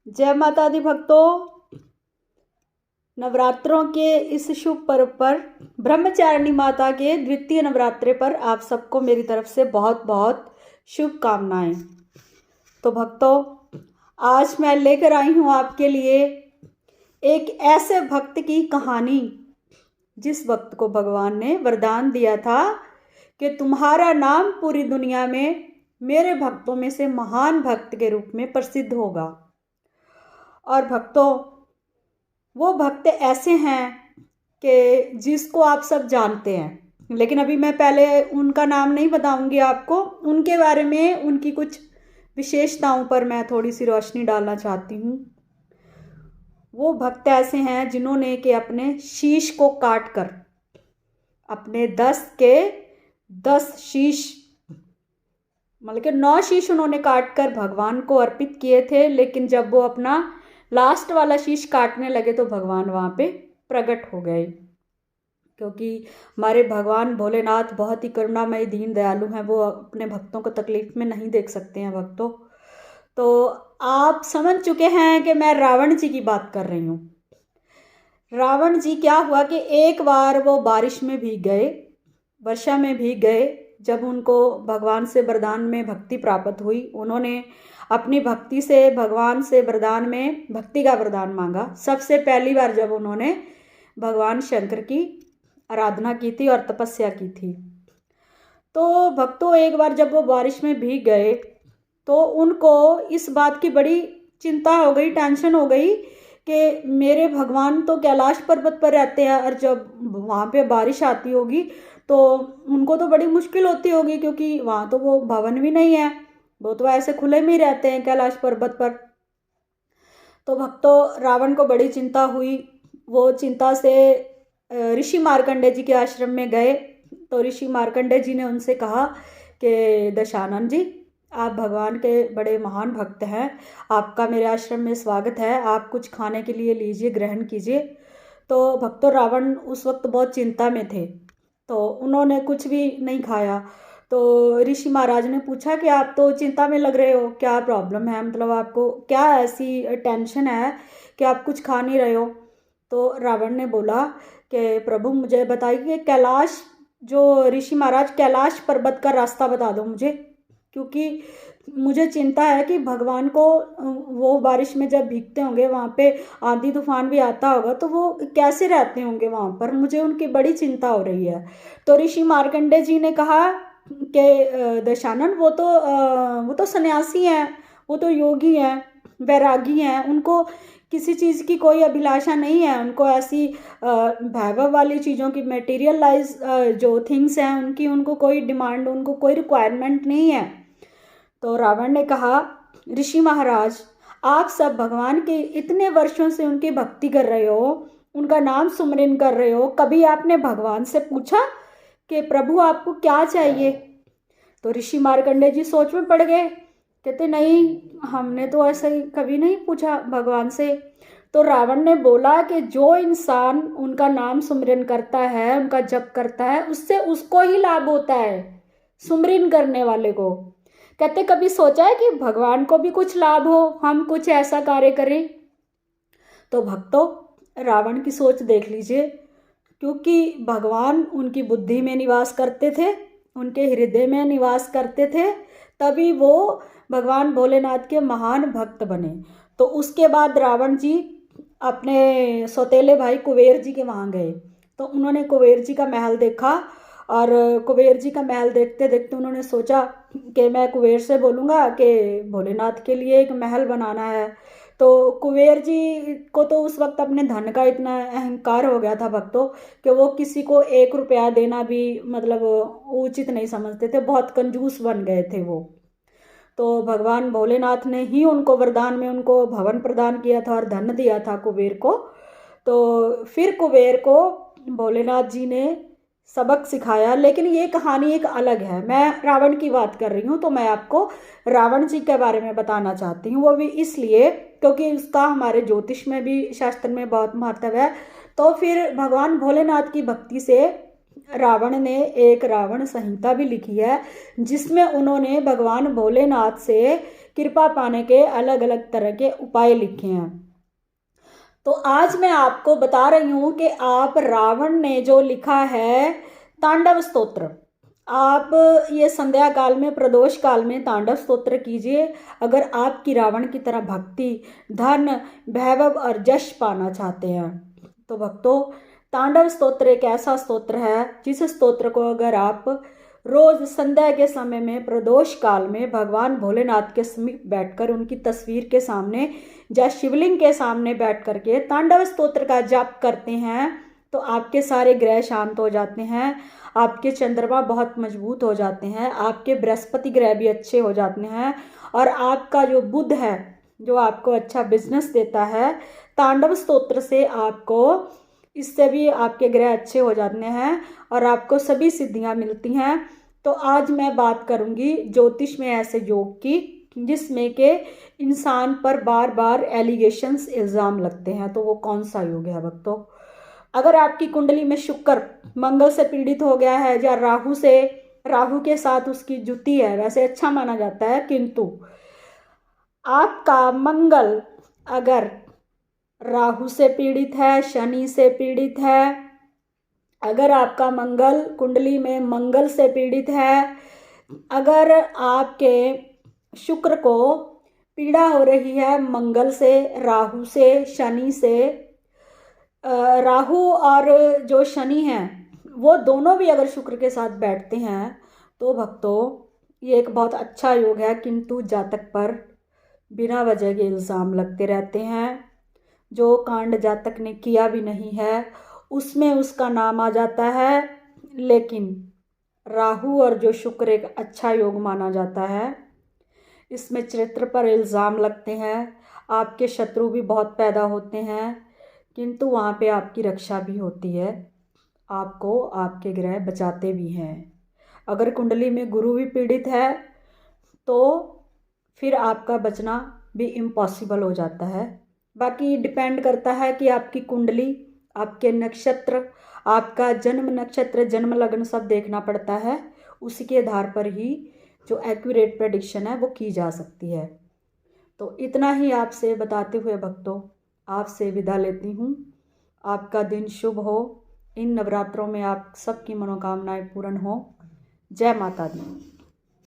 जय माता दी भक्तों। नवरात्रों के इस शुभ पर्व पर ब्रह्मचारिणी माता के द्वितीय नवरात्रे पर आप सबको मेरी तरफ से बहुत बहुत शुभकामनाएं। तो भक्तों, आज मैं लेकर आई हूं आपके लिए एक ऐसे भक्त की कहानी जिस भक्त को भगवान ने वरदान दिया था कि तुम्हारा नाम पूरी दुनिया में मेरे भक्तों में से महान भक्त के रूप में प्रसिद्ध होगा। और भक्तों, वो भक्त ऐसे हैं कि जिसको आप सब जानते हैं, लेकिन अभी मैं पहले उनका नाम नहीं बताऊंगी आपको। उनके बारे में, उनकी कुछ विशेषताओं पर मैं थोड़ी सी रोशनी डालना चाहती हूँ। वो भक्त ऐसे हैं जिन्होंने कि अपने शीश को काट कर, अपने 10 के 10 शीश, मतलब कि 9 शीश उन्होंने काट कर भगवान को अर्पित किए थे। लेकिन जब वो अपना लास्ट वाला शीश काटने लगे तो भगवान वहाँ पे प्रकट हो गए, क्योंकि हमारे भगवान भोलेनाथ बहुत ही करुणामय दीन दयालु हैं। वो अपने भक्तों को तकलीफ में नहीं देख सकते हैं भक्तों। तो आप समझ चुके हैं कि मैं रावण जी की बात कर रही हूँ। रावण जी क्या हुआ कि एक बार वो बारिश में भीग गए, वर्षा में भीग गए। जब उनको भगवान से वरदान में भक्ति प्राप्त हुई, उन्होंने अपनी भक्ति से भगवान से वरदान में भक्ति का वरदान मांगा। सबसे पहली बार जब उन्होंने भगवान शंकर की आराधना की थी और तपस्या की थी, तो भक्तों एक बार जब वो बारिश में भीग गए तो उनको इस बात की बड़ी चिंता हो गई, टेंशन हो गई कि मेरे भगवान तो कैलाश पर्वत पर रहते हैं और जब वहाँ पे बारिश आती होगी तो उनको तो बड़ी मुश्किल होती होगी, क्योंकि वहाँ तो वो भवन भी नहीं है, वो तो ऐसे खुले में ही रहते हैं कैलाश पर्वत पर। तो भक्तों, रावण को बड़ी चिंता हुई। वो चिंता से ऋषि मार्कंडेय जी के आश्रम में गए। तो ऋषि मार्कंडेय जी ने उनसे कहा कि दशानन जी, आप भगवान के बड़े महान भक्त हैं, आपका मेरे आश्रम में स्वागत है, आप कुछ खाने के लिए लीजिए, ग्रहण कीजिए। तो भक्तों, रावण उस वक्त बहुत चिंता में थे, तो उन्होंने कुछ भी नहीं खाया। तो ऋषि महाराज ने पूछा कि आप तो चिंता में लग रहे हो, क्या प्रॉब्लम है, मतलब आपको क्या ऐसी टेंशन है कि आप कुछ खा नहीं रहे हो। तो रावण ने बोला कि प्रभु मुझे बताइए कि कैलाश, जो ऋषि महाराज, कैलाश पर्वत का रास्ता बता दो मुझे, क्योंकि मुझे चिंता है कि भगवान को वो बारिश में जब भीगते होंगे, वहाँ पे आंधी तूफान भी आता होगा, तो वो कैसे रहते होंगे वहाँ पर, मुझे उनकी बड़ी चिंता हो रही है। तो ऋषि मार्कंडेय जी ने कहा कि दशानन, वो तो सन्यासी हैं, वो तो योगी हैं, वैरागी हैं, उनको किसी चीज़ की कोई अभिलाषा नहीं है, उनको ऐसी वैभव वाली चीज़ों की, मटेरियलाइज जो थिंग्स हैं उनकी, उनको कोई डिमांड, उनको कोई रिक्वायरमेंट नहीं है। तो रावण ने कहा, ऋषि महाराज, आप सब भगवान के इतने वर्षों से उनकी भक्ति कर रहे हो, उनका नाम सुमरन कर रहे हो, कभी आपने भगवान से पूछा कि प्रभु आपको क्या चाहिए? तो ऋषि मार्कंडेय जी सोच में पड़ गए, कहते नहीं, हमने तो ऐसा ही कभी नहीं पूछा भगवान से। तो रावण ने बोला कि जो इंसान उनका नाम सुमरन करता है, उनका जप करता है, उससे उसको ही लाभ होता है, सुमरन करने वाले को। कहते कभी सोचा है कि भगवान को भी कुछ लाभ हो, हम कुछ ऐसा कार्य करें? तो भक्तों, रावण की सोच देख लीजिए, क्योंकि भगवान उनकी बुद्धि में निवास करते थे, उनके हृदय में निवास करते थे, तभी वो भगवान भोलेनाथ के महान भक्त बने। तो उसके बाद रावण जी अपने सौतेले भाई कुबेर जी के वहाँ गए। तो उन्होंने कुबेर जी का महल देखा, और कुबेर जी का महल देखते देखते उन्होंने सोचा कि मैं कुबेर से बोलूँगा कि भोलेनाथ के लिए एक महल बनाना है। तो कुबेर जी को तो उस वक्त अपने धन का इतना अहंकार हो गया था भक्तों, कि वो किसी को 1 रुपया देना भी मतलब उचित नहीं समझते थे, बहुत कंजूस बन गए थे वो। तो भगवान भोलेनाथ ने ही उनको वरदान में उनको भवन प्रदान किया था और धन दिया था कुबेर को। तो फिर कुबेर को भोलेनाथ जी ने सबक सिखाया। लेकिन ये कहानी एक अलग है, मैं रावण की बात कर रही हूँ, तो मैं आपको रावण जी के बारे में बताना चाहती हूँ। वो भी इसलिए क्योंकि उसका हमारे ज्योतिष में भी, शास्त्र में बहुत महत्व है। तो फिर भगवान भोलेनाथ की भक्ति से रावण ने एक रावण संहिता भी लिखी है, जिसमें उन्होंने भगवान भोलेनाथ से कृपा पाने के अलग अलग तरह के उपाय लिखे हैं। तो आज मैं आपको बता रही हूँ कि आप रावण ने जो लिखा है तांडव स्तोत्र, आप ये संध्या काल में प्रदोष काल में तांडव स्तोत्र कीजिए। अगर आपकी रावण की तरह भक्ति, धन, वैभव और यश पाना चाहते हैं तो भक्तों, तांडव स्तोत्र एक ऐसा स्तोत्र है जिस स्तोत्र को अगर आप रोज संध्या के समय में प्रदोष काल में भगवान भोलेनाथ के समीप बैठकर उनकी तस्वीर के सामने या शिवलिंग के सामने बैठ करके तांडव स्तोत्र का जाप करते हैं तो आपके सारे ग्रह शांत हो जाते हैं, आपके चंद्रमा बहुत मजबूत हो जाते हैं, आपके बृहस्पति ग्रह भी अच्छे हो जाते हैं और आपका जो बुध है जो आपको अच्छा बिजनेस देता है, तांडव स्तोत्र से आपको इससे भी आपके ग्रह अच्छे हो जाते हैं और आपको सभी सिद्धियां मिलती हैं। तो आज मैं बात करूंगी ज्योतिष में ऐसे योग की जिसमें के इंसान पर बार बार एलिगेशंस इल्ज़ाम लगते हैं। तो वो कौन सा योग है भक्तों? अगर आपकी कुंडली में शुक्र मंगल से पीड़ित हो गया है या राहु के साथ उसकी जुति है, वैसे अच्छा माना जाता है, किंतु आपका मंगल अगर राहु से पीड़ित है, शनि से पीड़ित है, अगर आपका मंगल कुंडली में मंगल से पीड़ित है, अगर आपके शुक्र को पीड़ा हो रही है मंगल से, राहु से, शनि से, राहु और जो शनि हैं वो दोनों भी अगर शुक्र के साथ बैठते हैं तो भक्तों ये एक बहुत अच्छा योग है। किंतु जातक पर बिना वजह के इल्ज़ाम लगते रहते हैं। जो कांड जातक ने किया भी नहीं है उसमें उसका नाम आ जाता है, लेकिन राहु और जो शुक्र एक अच्छा योग माना जाता है, इसमें चरित्र पर इल्ज़ाम लगते हैं, आपके शत्रु भी बहुत पैदा होते हैं, किंतु वहाँ पे आपकी रक्षा भी होती है, आपको आपके ग्रह बचाते भी हैं। अगर कुंडली में गुरु भी पीड़ित है तो फिर आपका बचना भी इम्पॉसिबल हो जाता है। बाकी डिपेंड करता है कि आपकी कुंडली, आपके नक्षत्र, आपका जन्म नक्षत्र, जन्म लग्न सब देखना पड़ता है। उसी के आधार पर ही जो एक्यूरेट प्रेडिक्शन है वो की जा सकती है। तो इतना ही आपसे बताते हुए भक्तों आपसे विदा लेती हूँ। आपका दिन शुभ हो। इन नवरात्रों में आप सबकी मनोकामनाएं पूर्ण हो। जय माता दी।